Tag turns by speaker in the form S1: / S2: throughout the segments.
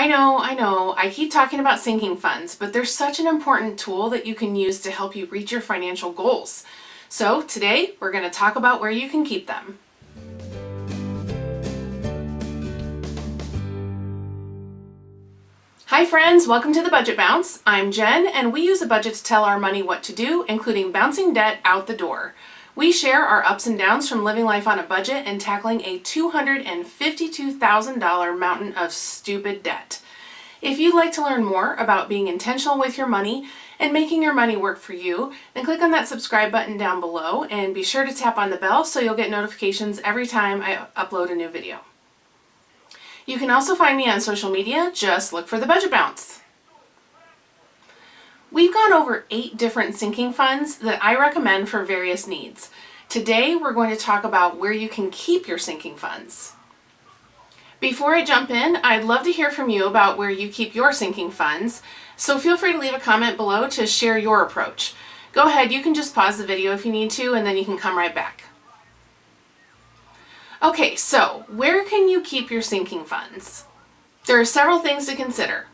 S1: I know, I keep talking about sinking funds, but they're such an important tool that you can use to help you reach your financial goals. So today we're going to talk about where you can keep them. Hi friends, welcome to the Budget Bounce. I'm Jen, and we use a budget to tell our money what to do, including bouncing debt out the door. We share our ups and downs from living life on a budget and tackling a $252,000 mountain of stupid debt. If you'd like to learn more about being intentional with your money and making your money work for you, then click on that subscribe button down below and be sure to tap on the bell so you'll get notifications every time I upload a new video. You can also find me on social media, just look for the Budget Bounce. We've gone over 8 different sinking funds that I recommend for various needs. Today we're going to talk about where you can keep your sinking funds. Before I jump in, I'd love to hear from you about where you keep your sinking funds, so feel free to leave a comment below to share your approach. Go ahead, you can just pause the video if you need to, and then you can come right back. Okay, so where can you keep your sinking funds? There are several things to consider.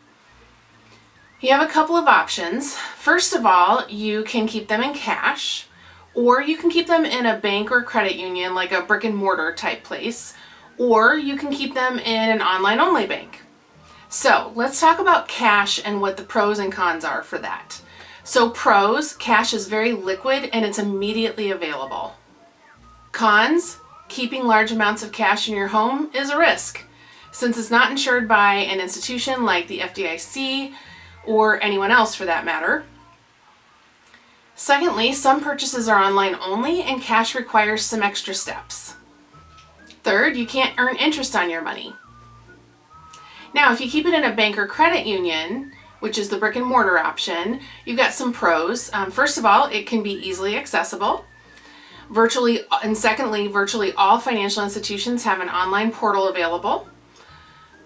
S1: You have a couple of options. First of all, you can keep them in cash, or you can keep them in a bank or credit union like a brick and mortar type place, or you can keep them in an online only bank. So let's talk about cash and what the pros and cons are for that. So pros, cash is very liquid and it's immediately available. Cons, keeping large amounts of cash in your home is a risk, since it's not insured by an institution like the FDIC or anyone else for that matter. Secondly, some purchases are online only and cash requires some extra steps. Third, you can't earn interest on your money. Now, if you keep it in a bank or credit union, which is the brick and mortar option, you've got some pros. First of all, it can be easily accessible. Secondly, virtually all financial institutions have an online portal available.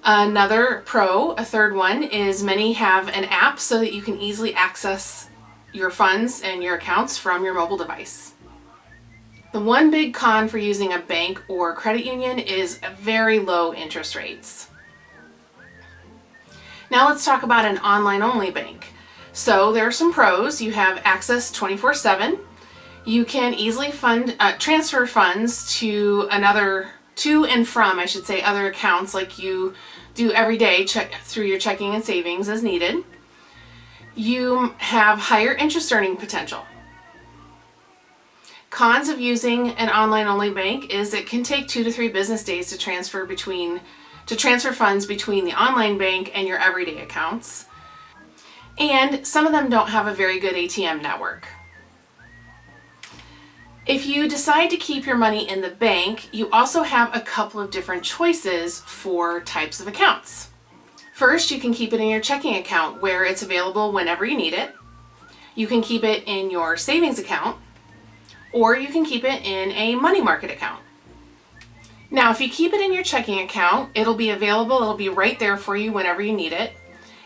S1: Another pro, a third one, is many have an app so that you can easily access your funds and your accounts from your mobile device. The one big con for using a bank or credit union is very low interest rates. Now let's talk about an online only bank. So there are some pros. You have access 24/7. You can easily transfer funds to and from other accounts like you do every day, through your checking and savings as needed. You have higher interest earning potential. Cons of using an online only bank is it can take 2 to 3 business days to transfer funds between the online bank and your everyday accounts. And some of them don't have a very good ATM network. If you decide to keep your money in the bank, you also have a couple of different choices for types of accounts. First, you can keep it in your checking account where it's available whenever you need it. You can keep it in your savings account, or you can keep it in a money market account. Now, if you keep it in your checking account, it'll be right there for you whenever you need it.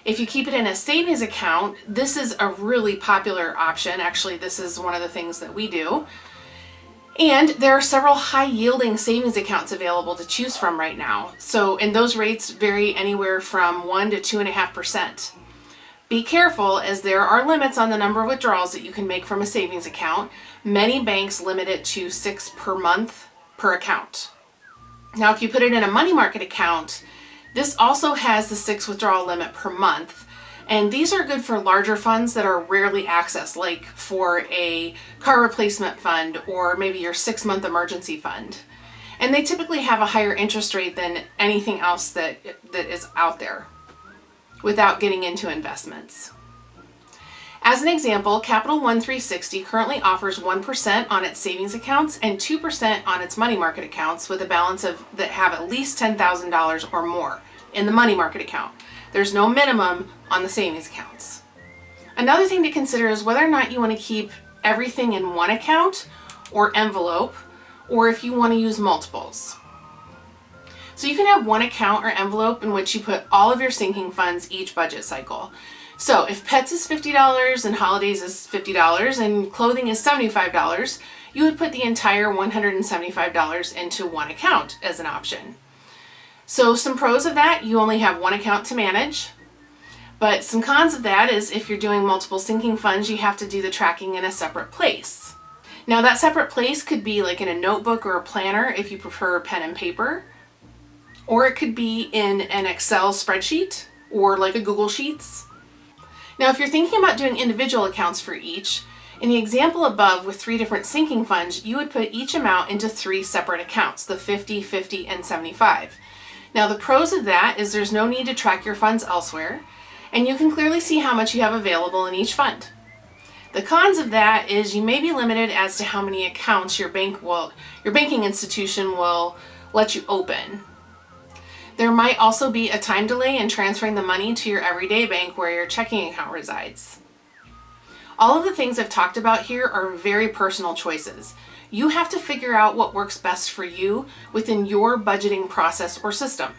S1: If you keep it in a savings account, this is a really popular option. Actually, this is one of the things that we do. And there are several high-yielding savings accounts available to choose from right now. And those rates vary anywhere from 1 to 2.5%. Be careful, as there are limits on the number of withdrawals that you can make from a savings account. Many banks limit it to 6 per month per account. Now, if you put it in a money market account, this also has the 6 withdrawal limit per month. And these are good for larger funds that are rarely accessed, like for a car replacement fund or maybe your 6-month emergency fund. And they typically have a higher interest rate than anything else that is out there without getting into investments. As an example, Capital One 360 currently offers 1% on its savings accounts and 2% on its money market accounts with a balance that have at least $10,000 or more in the money market account. There's no minimum on the savings accounts. Another thing to consider is whether or not you want to keep everything in one account or envelope, or if you want to use multiples. So you can have one account or envelope in which you put all of your sinking funds each budget cycle. So if pets is $50 and holidays is $50 and clothing is $75, you would put the entire $175 into one account as an option. So some pros of that, you only have one account to manage. But some cons of that is if you're doing multiple sinking funds, you have to do the tracking in a separate place. Now that separate place could be like in a notebook or a planner if you prefer pen and paper, or it could be in an Excel spreadsheet or like a Google Sheets. Now if you're thinking about doing individual accounts for each, in the example above with 3 different sinking funds, you would put each amount into 3 separate accounts, the 50, 50, and 75. Now the pros of that is there's no need to track your funds elsewhere, and you can clearly see how much you have available in each fund. The cons of that is you may be limited as to how many accounts your banking institution will let you open. There might also be a time delay in transferring the money to your everyday bank where your checking account resides. All of the things I've talked about here are very personal choices. You have to figure out what works best for you within your budgeting process or system.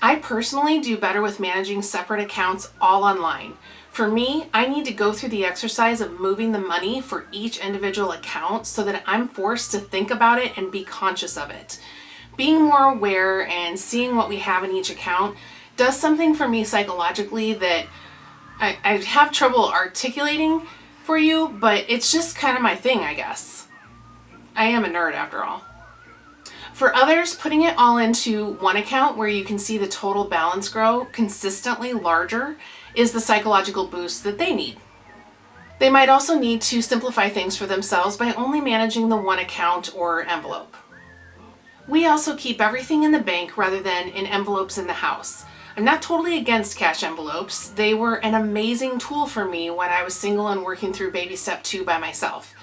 S1: I personally do better with managing separate accounts all online. For me, I need to go through the exercise of moving the money for each individual account so that I'm forced to think about it and be conscious of it. Being more aware and seeing what we have in each account does something for me psychologically that I have trouble articulating for you, but it's just kind of my thing, I guess. I am a nerd after all. For others, putting it all into one account where you can see the total balance grow consistently larger is the psychological boost that they need. They might also need to simplify things for themselves by only managing the one account or envelope. We also keep everything in the bank rather than in envelopes in the house. I'm not totally against cash envelopes. They were an amazing tool for me when I was single and working through baby step 2 by myself.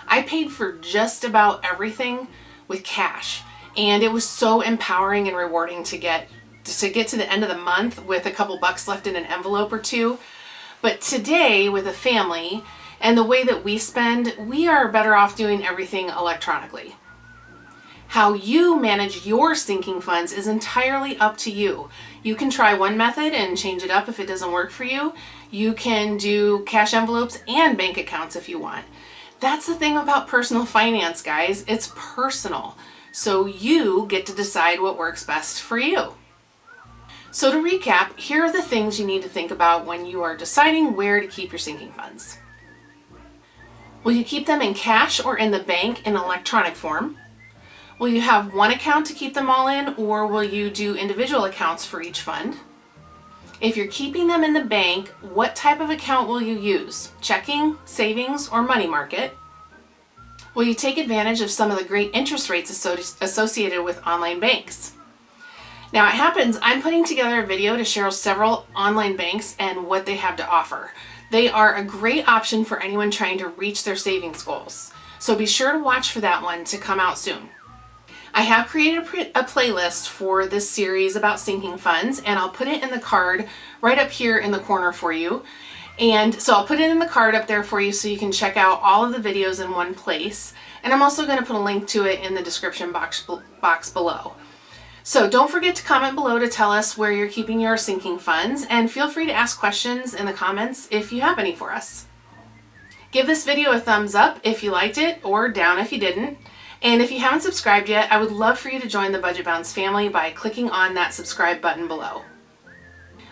S1: I paid for just about everything with cash. And it was so empowering and rewarding to get to the end of the month with a couple bucks left in an envelope or 2. But today, with a family and the way that we spend, we are better off doing everything electronically. How you manage your sinking funds is entirely up to you. You can try one method and change it up if it doesn't work for you. You can do cash envelopes and bank accounts if you want. That's the thing about personal finance, guys. It's personal. So you get to decide what works best for you. So to recap, here are the things you need to think about when you are deciding where to keep your sinking funds. Will you keep them in cash or in the bank in electronic form? Will you have one account to keep them all in, or will you do individual accounts for each fund? If you're keeping them in the bank, what type of account will you use? Checking, savings, or money market? Will you take advantage of some of the great interest rates associated with online banks? Now it happens, I'm putting together a video to share several online banks and what they have to offer. They are a great option for anyone trying to reach their savings goals. So be sure to watch for that one to come out soon. I have created a playlist for this series about sinking funds, and I'll put it in the card right up here in the corner for you. And so I'll put it in the card up there for you so you can check out all of the videos in one place. And I'm also going to put a link to it in the description box below. So don't forget to comment below to tell us where you're keeping your sinking funds, and feel free to ask questions in the comments if you have any for us. Give this video a thumbs up if you liked it, or down if you didn't. And if you haven't subscribed yet, I would love for you to join the Budget Bounce family by clicking on that subscribe button below.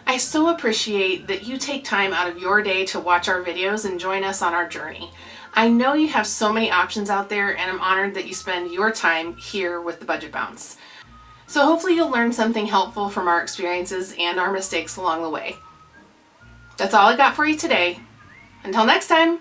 S1: I so appreciate that you take time out of your day to watch our videos and join us on our journey. I know you have so many options out there, and I'm honored that you spend your time here with the Budget Bounce. So hopefully you'll learn something helpful from our experiences and our mistakes along the way. That's all I got for you today. Until next time.